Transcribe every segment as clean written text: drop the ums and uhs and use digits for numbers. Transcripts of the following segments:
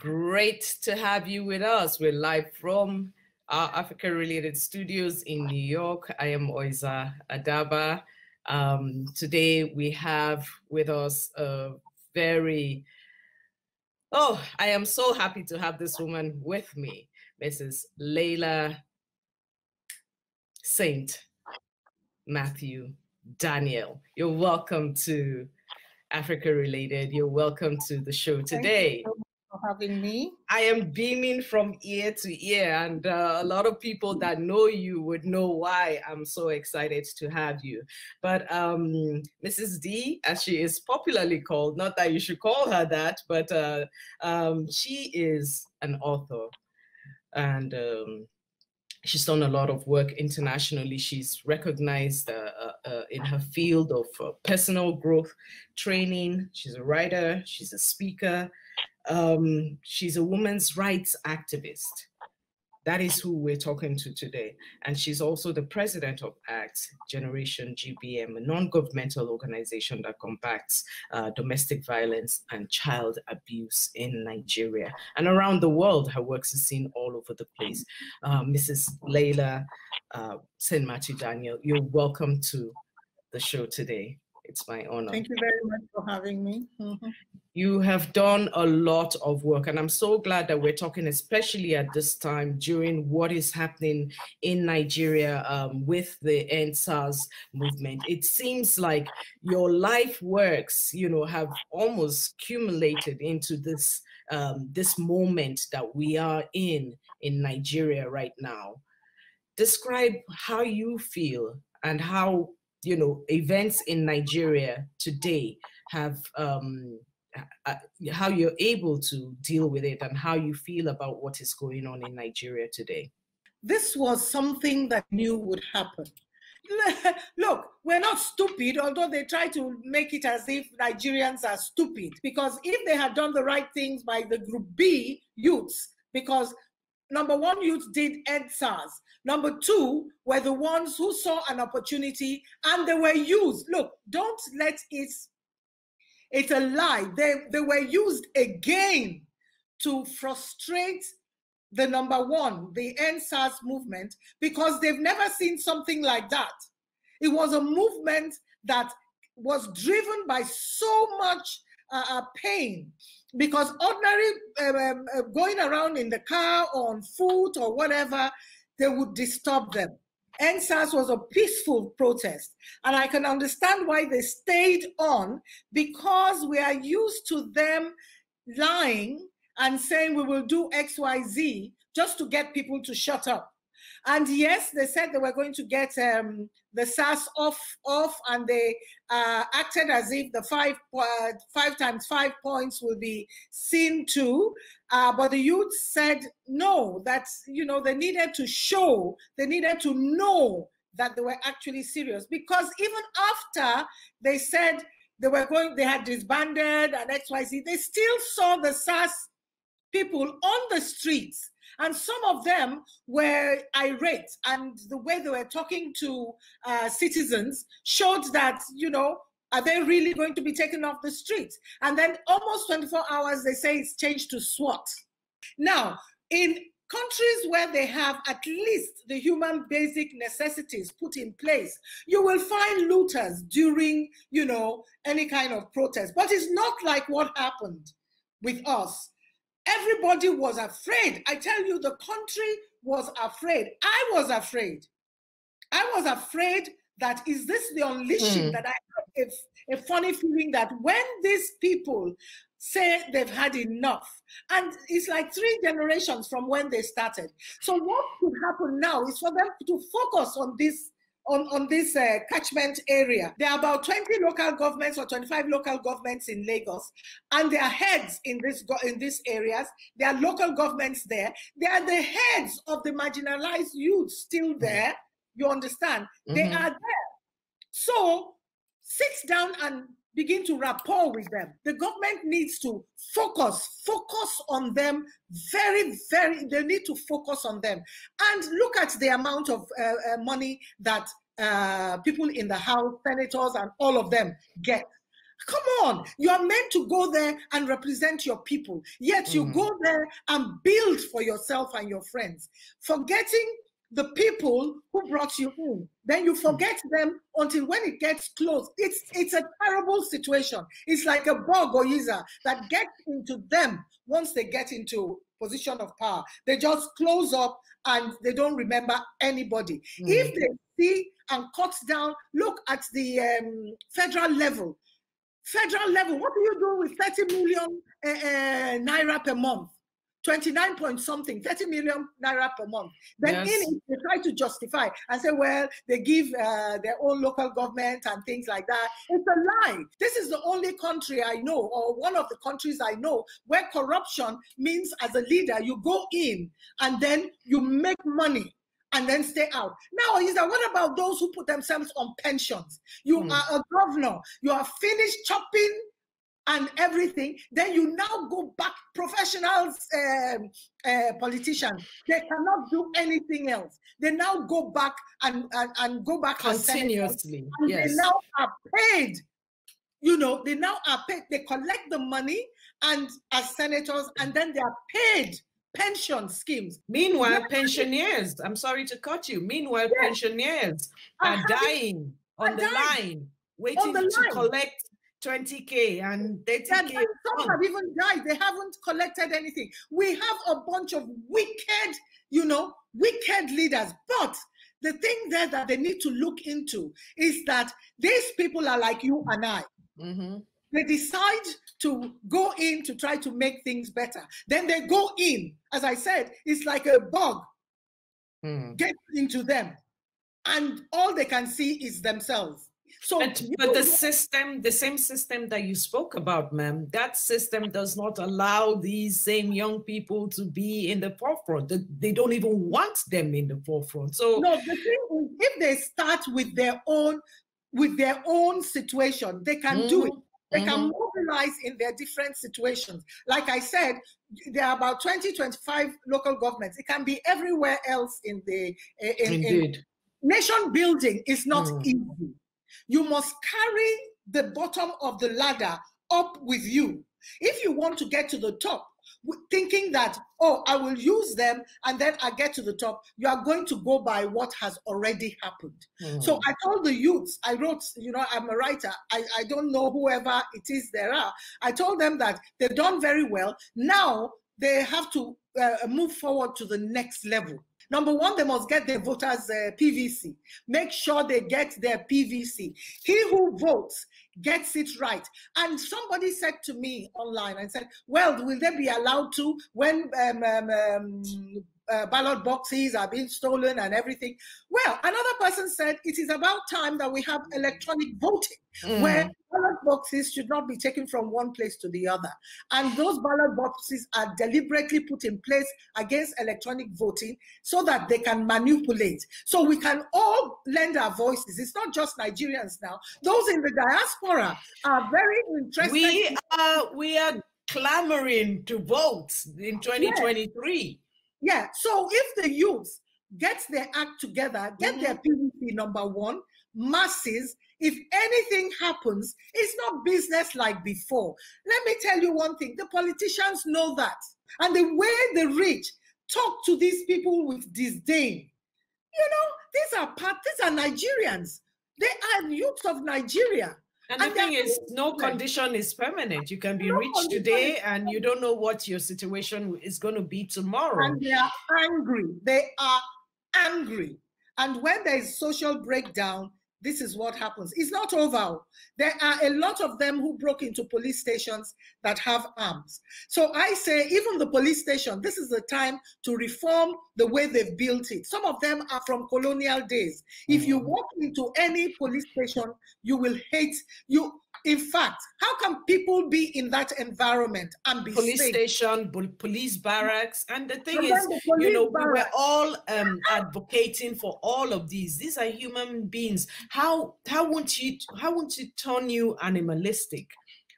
Great to have you with us. We're live from our Africa Related studios in New York. I am Oiza Adaba. Today we have with us a very, I am so happy to have this woman with me, Mrs. Laila St. Matthew Daniel. You're welcome to Africa Related. You're welcome to the show today. Thank you for having me. I am beaming from ear to ear, and a lot of people that know you would know why I'm so excited to have you. But Mrs. D, as she is popularly called, not that you should call her that, but she is an author, and she's done a lot of work internationally. She's recognized in her field of personal growth training. She's a writer, she's a speaker, she's a women's rights activist. That is who we're talking to today. And she's also the president of ACT Generation GBM, a non-governmental organization that combats domestic violence and child abuse in Nigeria. And around the world, her work is seen all over the place. Mrs. Laila St. Matthew Daniel, you're welcome to the show today. It's my honor. Thank you very much for having me. You have done a lot of work, and I'm so glad that we're talking, especially at this time during what is happening in Nigeria with the End SARS movement. It seems like your life works, have almost accumulated into this this moment that we are in Nigeria right now. Describe how you feel and how events in Nigeria today have how you're able to deal with it and how you feel about what is going on in Nigeria today. This was something that I knew would happen. Look, we're not stupid, although they try to make it as if Nigerians are stupid, because if they had done the right things by the Group B youths, because number one, youth did End SARS. Number two, were the ones who saw an opportunity and they were used. Look, don't let it's a lie. They were used again to frustrate the number one, the End SARS movement, because they've never seen something like that. It was a movement that was driven by so much pain, because ordinary going around in the car or on foot or whatever, they would disturb them. End SARS was a peaceful protest, and I can understand why they stayed on, because we are used to them lying and saying we will do XYZ just to get people to shut up. And yes, they said they were going to get the SARS off, and they acted as if the 5 times 5 points will be seen to. But the youth said no, that they needed to show, they needed to know that they were actually serious, because even after they said they had disbanded and XYZ, they still saw the SARS people on the streets. And some of them were irate, and the way they were talking to citizens showed that, are they really going to be taken off the streets? And then almost 24 hours, they say it's changed to SWAT. Now, in countries where they have at least the human basic necessities put in place, you will find looters during, any kind of protest. But it's not like what happened with us. Everybody was afraid. I tell you, the country was afraid. I was afraid. I was afraid that, is this the unleashing, that I have a funny feeling that when these people say they've had enough, and it's like 3 generations from when they started. So what could happen now is for them to focus on this catchment area. There are about 20 local governments or 25 local governments in Lagos, and their heads in these areas. There are local governments there. They are the heads of the marginalized youth still there. You understand? They are there. So sit down and begin to rapport with them. The government needs to focus on them very, very, they need to focus on them. And look at the amount of money that people in the House, senators, and all of them get. Come on, you are meant to go there and represent your people. Yet you go there and build for yourself and your friends, forgetting the people who brought you in. Then you forget them until when it gets close. It's a terrible situation. It's like a bug or user that gets into them once they get into position of power. They just close up and they don't remember anybody. If they see and cut down, look at the federal level. Federal level, what do you do with 30 million naira per month? 29 point something, 30 million naira per month. Then in it, they try to justify and say, well, they give their own local government and things like that. It's a lie. This is the only country I know, or one of the countries I know, where corruption means as a leader, you go in and then you make money and then stay out. Now, what about those who put themselves on pensions? You are a governor, you are finished chopping and everything, then you now go back, professionals, politicians, they cannot do anything else. They now go back and go back continuously. And they now are paid. You know, they now are paid. They collect the money and as senators, and then they are paid pension schemes. Meanwhile, pensioners, I'm sorry to cut you. Meanwhile, pensioners are dying on the line, waiting to collect 20K and 30K. Some have even died. They haven't collected anything. We have a bunch of wicked, wicked leaders. But the thing there that they need to look into is that these people are like you and I. They decide to go in to try to make things better. Then they go in. As I said, it's like a bug gets into them. And all they can see is themselves. So, but the same system that you spoke about, ma'am, that system does not allow these same young people to be in the forefront. They don't even want them in the forefront. So no, the thing is, if they start with their own situation, they can do it. They can mobilize in their different situations. Like I said, there are about 20, 25 local governments. It can be everywhere else in the nation building is not easy. You must carry the bottom of the ladder up with you. If you want to get to the top, thinking that, oh, I will use them and then I get to the top, you are going to go by what has already happened. So I told the youths, I wrote, I'm a writer, I don't know whoever it is there are. I told them that they've done very well. Now they have to move forward to the next level. Number one, they must get their voters' PVC. Make sure they get their PVC. He who votes gets it right. And somebody said to me online and said, well, will they be allowed to when ballot boxes are being stolen and everything? Well, another person said it is about time that we have electronic voting, where ballot boxes should not be taken from one place to the other. And those ballot boxes are deliberately put in place against electronic voting so that they can manipulate. So we can all lend our voices. It's not just Nigerians now. Those in the diaspora are very interested. We are clamoring to vote in 2023. Yeah, so if the youth get their act together, get their PVC, number one, masses, if anything happens, it's not business like before. Let me tell you one thing, the politicians know that. And the way the rich talk to these people with disdain, these are Nigerians. They are youths of Nigeria. And the thing is, no condition is permanent. You can be rich today and you don't know what your situation is going to be tomorrow. And they are angry. They are angry. And when there is social breakdown, this is what happens. It's not over. There are a lot of them who broke into police stations that have arms. So I say, even the police station, this is the time to reform the way they've built it. Some of them are from colonial days. If you walk into any police station, you will hate you. In fact, how can people be in that environment and be police safe? Station, police barracks, and the thing is, we were all advocating for all of these. These are human beings. How won't you turn you animalistic?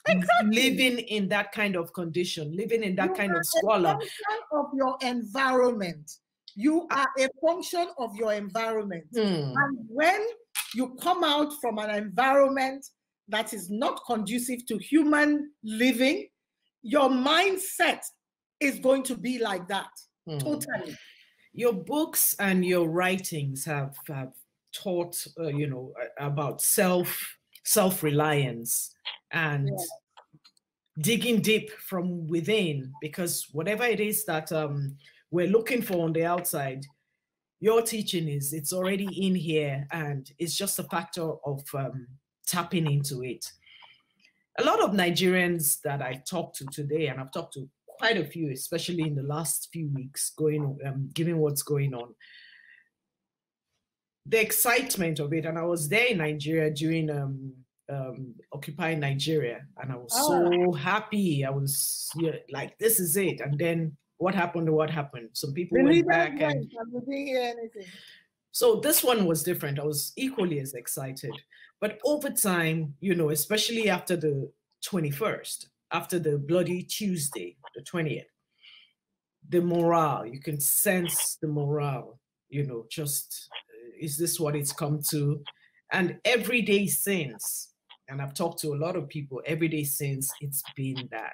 Exactly. Living in that kind of condition, living in that kind of squalor. A function of your environment. You are a function of your environment. And when you come out from an environment that is not conducive to human living, your mindset is going to be like that. Totally. Your books and your writings have taught, you know, about self-reliance and digging deep from within, because whatever it is that we're looking for on the outside, your teaching it's already in here, and it's just a factor of tapping into it. A lot of Nigerians that I talked to today, and I've talked to quite a few, especially in the last few weeks, given what's going on, the excitement of it. And I was there in Nigeria during Occupy Nigeria, and I was so happy. I was like, this is it. And then what happened? Some people went back and we didn't hear anything. So this one was different. I was equally as excited. But over time, you know, especially after the 21st, after the bloody Tuesday, the 20th, the morale, you can sense the morale, you know, just, is this what it's come to? And every day since, and I've talked to a lot of people, every day since, it's been that.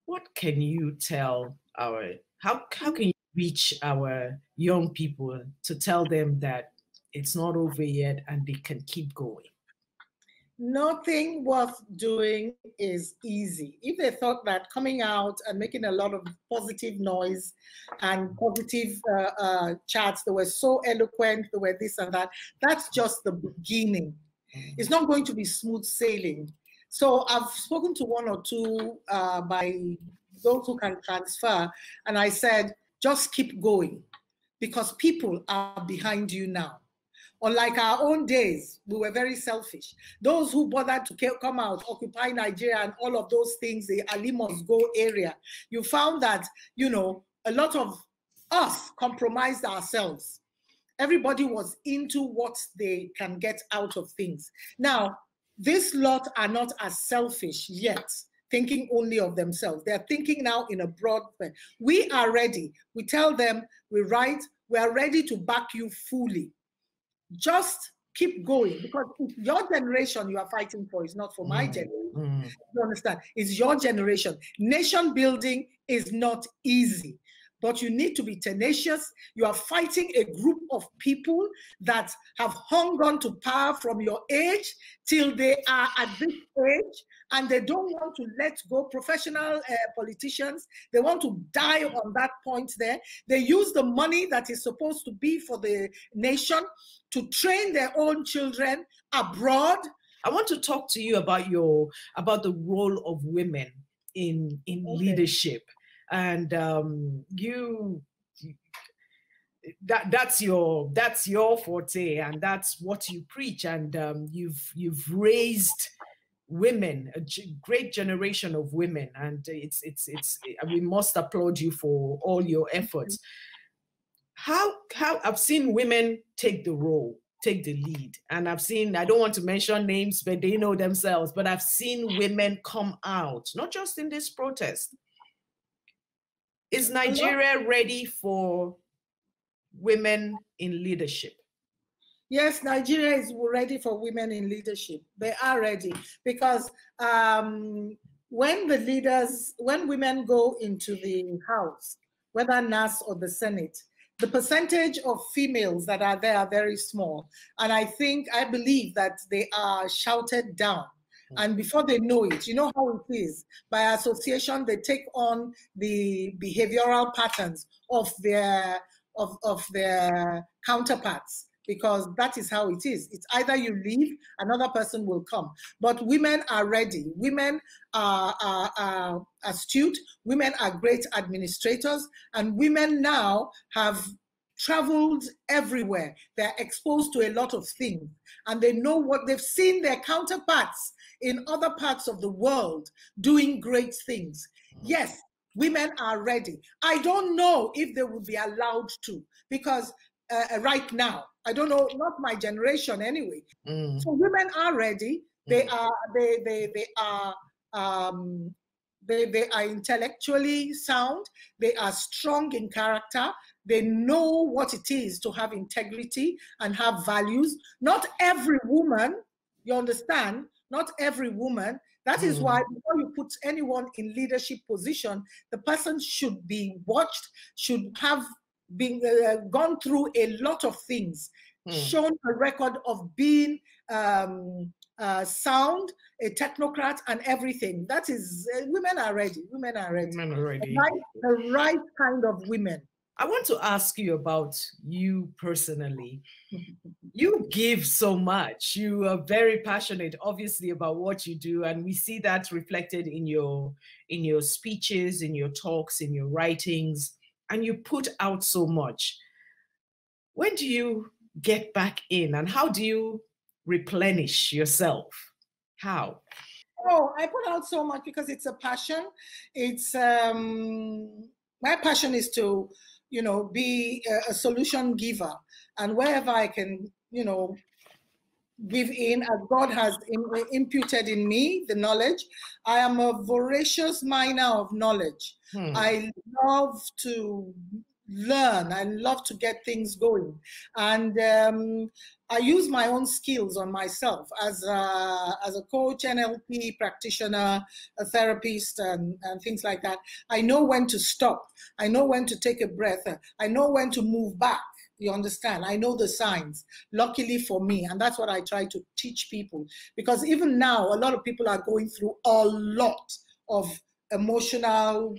What can you tell how can you reach our young people to tell them that it's not over yet and they can keep going? Nothing worth doing is easy. If they thought that coming out and making a lot of positive noise and positive chats, they were so eloquent, they were this and that, that's just the beginning. It's not going to be smooth sailing. So I've spoken to one or two by those who can transfer, and I said, just keep going, because people are behind you now. Unlike our own days, we were very selfish. Those who bothered to come out, Occupy Nigeria and all of those things, the Ali must go area, you found that, you know, a lot of us compromised ourselves. Everybody was into what they can get out of things. Now, this lot are not as selfish yet, thinking only of themselves. They're thinking now in a broad way. We are ready. We tell them, we write, we are ready to back you fully. Just keep going, because it's your generation you are fighting for. It's not for my generation. You understand? It's your generation. Nation building is not easy, but you need to be tenacious. You are fighting a group of people that have hung on to power from your age till they are at this age, and they don't want to let go. Professional politicians, they want to die on that point there. They use the money that is supposed to be for the nation to train their own children abroad. I want to talk to you about the role of women in leadership, and that's your forte, and that's what you preach, and you've raised women, a great generation of women, and we must applaud you for all your efforts. How I've seen women take the role, take the lead, and I don't want to mention names, but they know themselves, but I've seen women come out, not just in this protest. Is Nigeria ready for women in leadership? Yes, Nigeria is ready for women in leadership. They are ready, because when women go into the House, whether NAS or the Senate, the percentage of females that are there are very small. And I believe that they are shouted down. And before they know it, you know how it is. By association, they take on the behavioral patterns of their counterparts, because that is how it is. It's either you leave, another person will come. But women are ready. Women are astute. Women are great administrators. And women now have traveled everywhere. They're exposed to a lot of things. And they know what they've seen their counterparts in other parts of the world doing great things. Yes, women are ready. I don't know if they will be allowed to, because right now, I don't know, not my generation anyway. So women are ready. They are intellectually sound. They are strong in character. They know what it is to have integrity and have values. Not every woman You understand? Not every woman. That is why before you put anyone in leadership position, the person should be watched, should have been gone through a lot of things, shown a record of being sound, a technocrat, and everything. That is, women are ready. Women are ready. Women are ready. The right kind of women. I want to ask you about you personally. You give so much. You are very passionate, obviously, about what you do, and we see that reflected in your speeches, in your talks, in your writings, and you put out so much. When do you get back in, and how do you replenish yourself? How? Oh, I put out so much because it's a passion. It's my passion is to, you know, be a solution giver, and wherever I can, you know, give in, as God has imputed in me the knowledge. I am a voracious miner of knowledge. I love to learn. I love to get things going, and I use my own skills on myself as a coach, NLP practitioner, a therapist, and things like that. I know when to stop. I know when to take a breath. I know when to move back. You understand? I know the signs, luckily for me. And that's what I try to teach people. Because even now, a lot of people are going through a lot of emotional,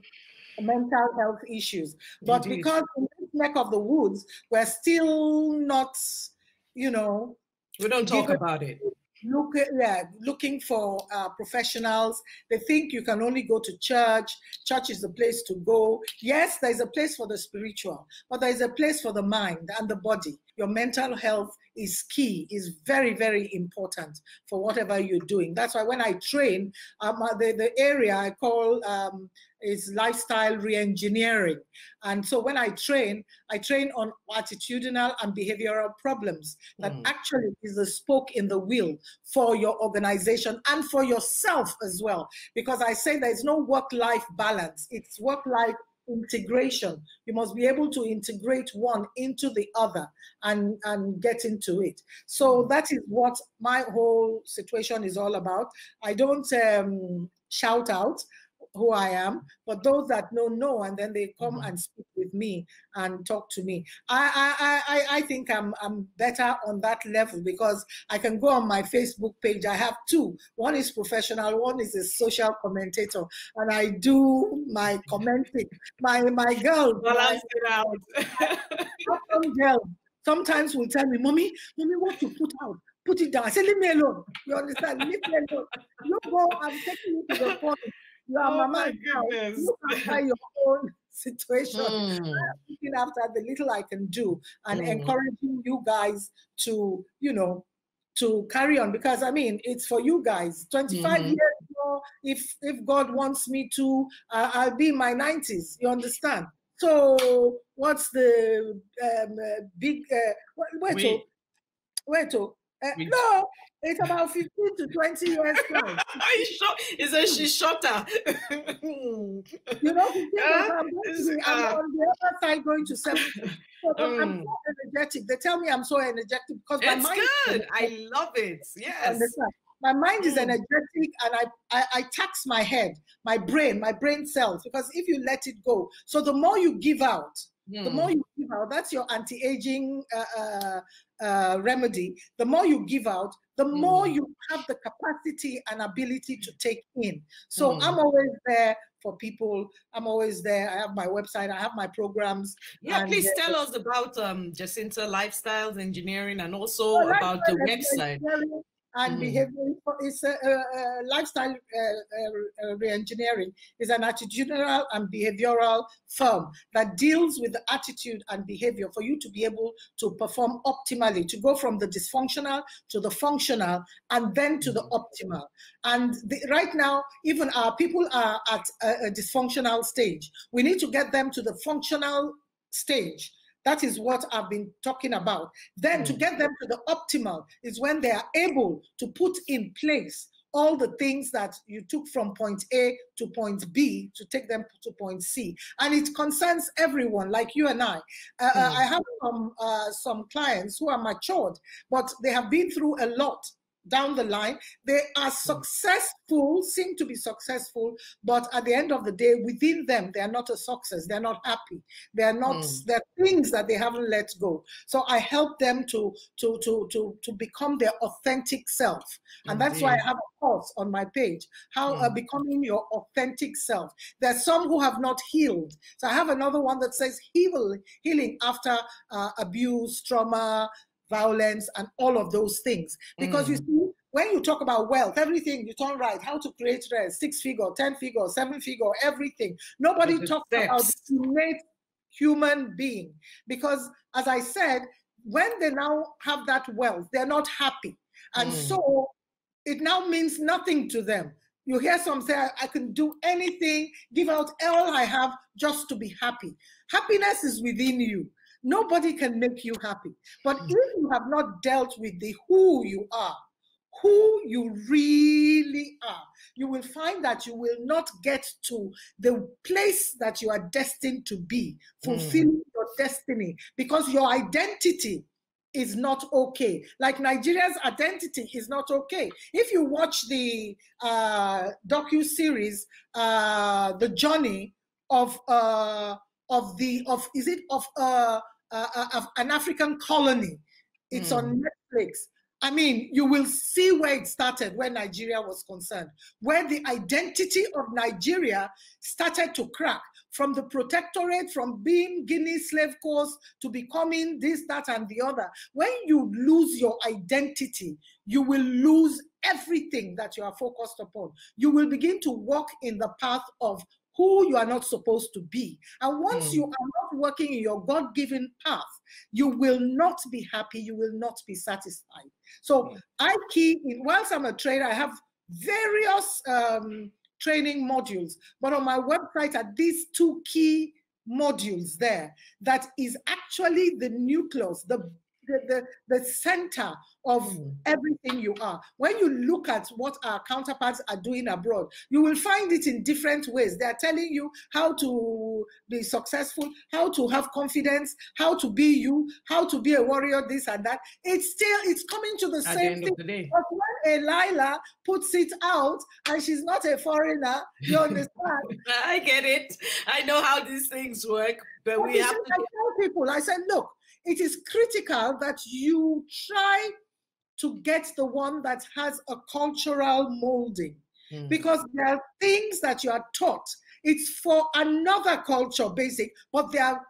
mental health issues. But Indeed. because in this neck of the woods, we're still not, you know, we don't talk about it. Looking for professionals. They think you can only go to church. Church is the place to go. Yes, there's a place for the spiritual, but there's a place for the mind and the body. Your mental health is key, is very, very important for whatever you're doing. That's why when I train, the area I call is lifestyle reengineering. And so when I train on attitudinal and behavioral problems that actually is the spoke in the wheel for your organization and for yourself as well. Because I say there's no work-life balance. It's work-life integration. You must be able to integrate one into the other and get into it. So that is what my whole situation is all about. I don't shout out who I am, but those that know, and then they come and speak with me and talk to me. I think I'm better on that level because I can go on my Facebook page. I have two. One is professional, one is a social commentator, and I do my commenting. My girl, balance it out. Girl sometimes will tell me, mommy, what to put out? Put it down. I say, leave me alone. You understand? Leave me alone. You go, I'm taking you to the point. You are mama now. Look after your own situation. Looking after the little I can do and encouraging you guys to, you know, to carry on, because I mean, it's for you guys. 25 years ago, if God wants me to, I'll be in my 90s. You understand? So what's the big? Wait. No, it's about 15 to 20 years time. He says she's shorter. You know, I'm on the other side going to 70. So I'm so energetic. They tell me I'm so energetic because my mind. It's good. I love it. Yes. My mind is energetic, and I tax my head, my brain cells, because if you let it go, so the more you give out, the more you give out, that's your anti-aging remedy. The more you give out, the more you have the capacity and ability to take in. So I'm always there for people. I'm always there. I have my website. I have my programs. Yeah, please tell us about Jacinta Lifestyles Engineering, and also about the website. And behavior is lifestyle reengineering is an attitudinal and behavioral firm that deals with the attitude and behavior for you to be able to perform optimally, to go from the dysfunctional to the functional and then to the optimal. And right now, even our people are at a dysfunctional stage. We need to get them to the functional stage. That is what I've been talking about. Then to get them to the optimal is when they are able to put in place all the things that you took from point A to point B to take them to point C. And it concerns everyone, like you and I. I have some clients who are matured, but they have been through a lot. down the line, they are successful, seem to be successful, but at the end of the day, within them, they are not a success. They're not happy. They are not, there are things that they haven't let go. So I help them to become their authentic self. And that's why I have a course on my page, how becoming your authentic self. There's some who have not healed. So I have another one that says healing after abuse, trauma, violence, and all of those things. Because you see, when you talk about wealth, everything you turn right, how to create rest, 6-figure, 10-figure, 7-figure, everything. Nobody talks about the innate human being. Because as I said, when they now have that wealth, they're not happy. And so it now means nothing to them. You hear some say, I can do anything, give out all I have just to be happy. Happiness is within you. Nobody can make you happy. But if you have not dealt with the who you are, who you really are, you will find that you will not get to the place that you are destined to be, fulfilling your destiny, because your identity is not okay. Like Nigeria's identity is not okay. If you watch the docu-series, The Journey of an African colony, it's on Netflix. I mean, you will see where it started, where Nigeria was concerned, where the identity of Nigeria started to crack, from the protectorate, from being Guinea slave coast to becoming this, that, and the other. When you lose your identity, you will lose everything that you are focused upon. You will begin to walk in the path of who you are not supposed to be. And once you are not working in your God-given path, you will not be happy, you will not be satisfied. So I whilst I'm a trainer, I have various training modules, but on my website are these 2 key modules there that is actually the nucleus, the center of everything you are. When you look at what our counterparts are doing abroad, you will find it in different ways. They are telling you how to be successful, how to have confidence, how to be you, how to be a warrior, this and that. It's coming to the same thing. But when a Laila puts it out and she's not a foreigner, you understand? I get it. I know how these things work, but we have to... I tell people, I said, look, it is critical that you try to get the one that has a cultural molding, because there are things that you are taught. It's for another culture, basic, but there are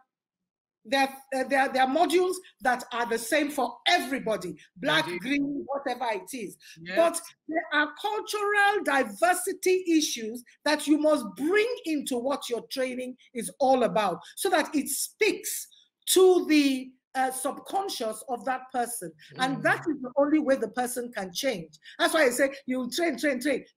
modules that are the same for everybody, black, green, whatever it is. Yes. But there are cultural diversity issues that you must bring into what your training is all about, so that it speaks to the subconscious of that person. And that is the only way the person can change. That's why I say you train.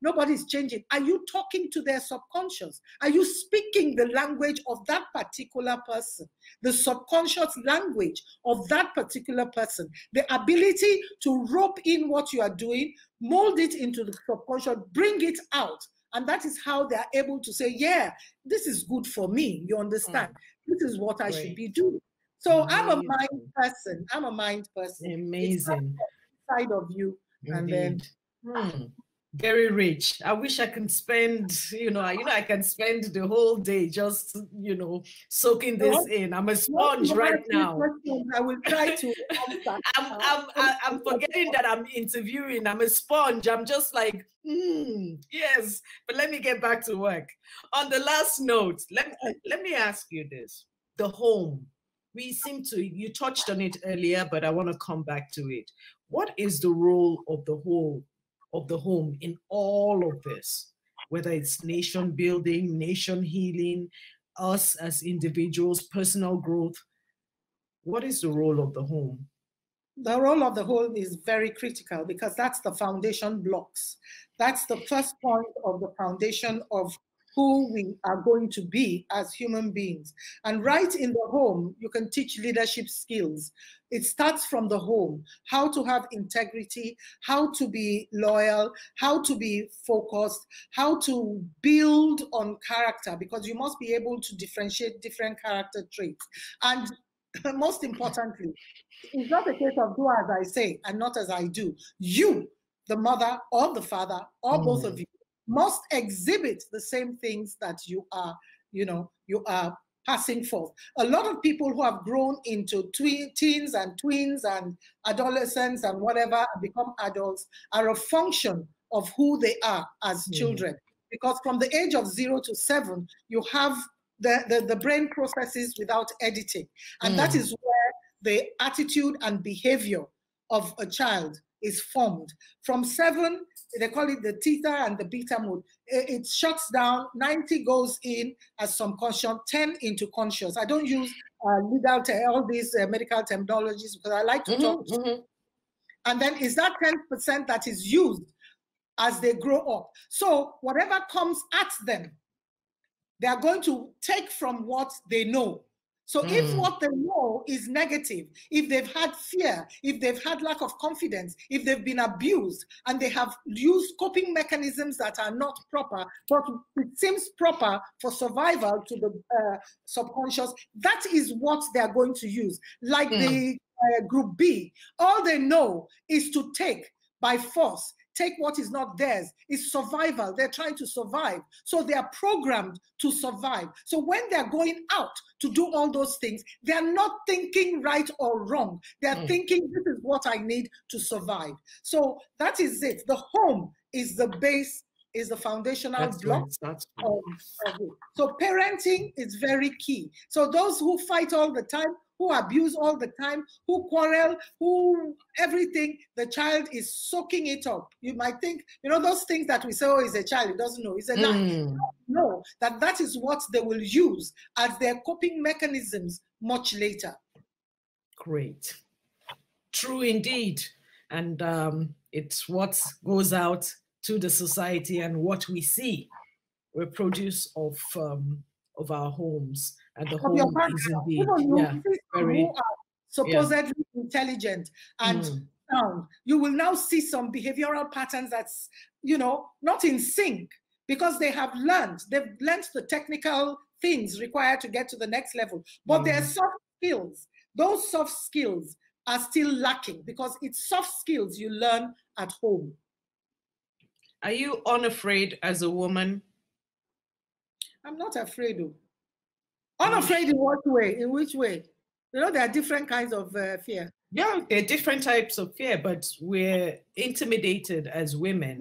Nobody's changing. Are you talking to their subconscious? Are you speaking the language of that particular person? The subconscious language of that particular person. The ability to rope in what you are doing, mold it into the subconscious, bring it out. And that is how they are able to say, yeah, this is good for me. You understand? This is what I should be doing. So I'm a mind person. I'm a mind person. Amazing. Side of you. Indeed. And then very rich. I wish I can spend, I can spend the whole day just, soaking this in. I'm a sponge right now. I will try to. I'm forgetting that I'm interviewing. I'm a sponge. I'm just like, yes. But let me get back to work. On the last note, let me ask you this: the home. You touched on it earlier, but I want to come back to it. What is the role of the home in all of this? Whether it's nation building, nation healing, us as individuals, personal growth. What is the role of the home? The role of the home is very critical, because that's the foundation blocks. That's the first point of the foundation of who we are going to be as human beings. And right in the home, you can teach leadership skills. It starts from the home: how to have integrity, how to be loyal, how to be focused, how to build on character, because you must be able to differentiate different character traits. And most importantly, it's not a case of do as I say and not as I do. You the mother or the father or both of Mm. you must exhibit the same things that you are, you are passing forth. A lot of people who have grown into teens and twins and adolescents and whatever and become adults are a function of who they are as children. Because from the age of 0 to 7, you have the brain processes without editing. And that is where the attitude and behavior of a child is formed. From 7, they call it the theta and the beta mode. It shuts down, 90 goes in as subconscious, 10 into conscious. I don't use legal all these medical terminologies because I like to talk. And then is that 10% that is used as they grow up. So whatever comes at them, they are going to take from what they know. So if what they know is negative, if they've had fear, if they've had lack of confidence, if they've been abused, and they have used coping mechanisms that are not proper, but it seems proper for survival to the subconscious, that is what they are going to use. Like the group B, all they know is to take by force, take what is not theirs. It's survival. They're trying to survive. So they are programmed to survive. So when they're going out to do all those things, they're not thinking right or wrong. They're thinking, this is what I need to survive. So that is it. The home is the base, is the foundational block of it. So parenting is very key. So those who fight all the time, who abuse all the time, who quarrel, who everything, the child is soaking it up. You might think, those things that we say, oh, he's a child, he doesn't know, he's a lie. No, that is what they will use as their coping mechanisms much later. Great. True indeed. And it's what goes out to the society and what we see. We're produce of our homes, and the home is indeed very who are supposedly intelligent and sound. You will now see some behavioral patterns that's not in sync because they've learned the technical things required to get to the next level, but their soft skills, those soft skills are still lacking because it's soft skills you learn at home. Are you unafraid as a woman? I'm not afraid of. Unafraid in what way? In which way? There are different kinds of fear. Yeah, there are different types of fear, but we're intimidated as women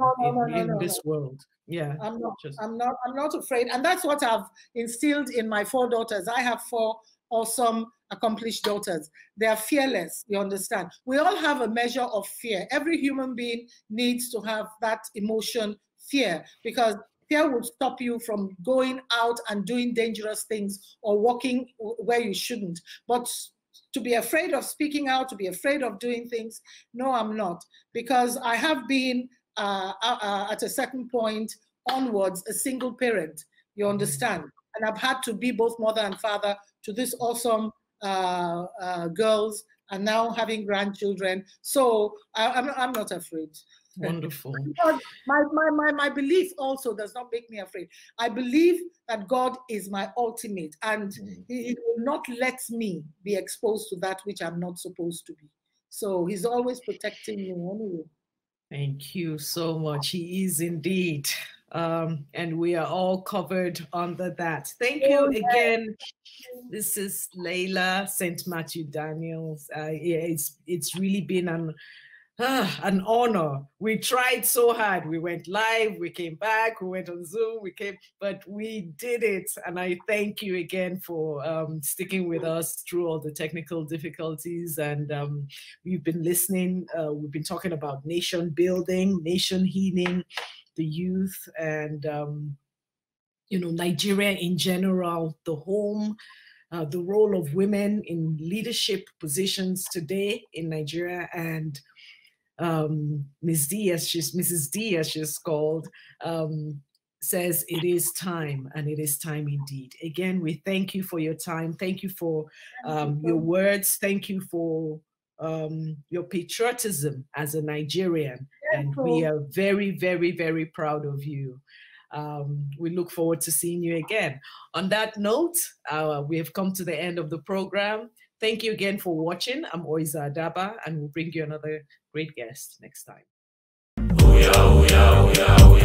in this world. Yeah, I'm not afraid, and that's what I've instilled in my 4 daughters. I have 4 awesome, accomplished daughters. They are fearless. You understand? We all have a measure of fear. Every human being needs to have that emotion, fear, because fear will stop you from going out and doing dangerous things or walking where you shouldn't. But to be afraid of speaking out, to be afraid of doing things, no, I'm not. Because I have been, at a certain point onwards, a single parent, you understand? And I've had to be both mother and father to this awesome girls, and now having grandchildren. So I'm not afraid. Wonderful. Because my belief also does not make me afraid. I believe that God is my ultimate, and He will not let me be exposed to that which I'm not supposed to be. So He's always protecting me anyway. Thank you so much. He is indeed. And we are all covered under that. Thank you again. This is Laila St. Matthew Daniels. It's really been an honor. We tried so hard. We went live, we came back, we went on Zoom, but we did it. And I thank you again for sticking with us through all the technical difficulties. And we've been listening. We've been talking about nation building, nation healing, the youth, and Nigeria in general, the home, the role of women in leadership positions today in Nigeria, and Mrs. D, as she's called, says it is time, and it is time indeed. Again, we thank you for your time. Thank you for your words. Thank you for your patriotism as a Nigerian. And we are very, very, very proud of you. We look forward to seeing you again. On that note, we have come to the end of the program. Thank you again for watching. I'm Oiza Adaba, and we'll bring you another great guest next time. we are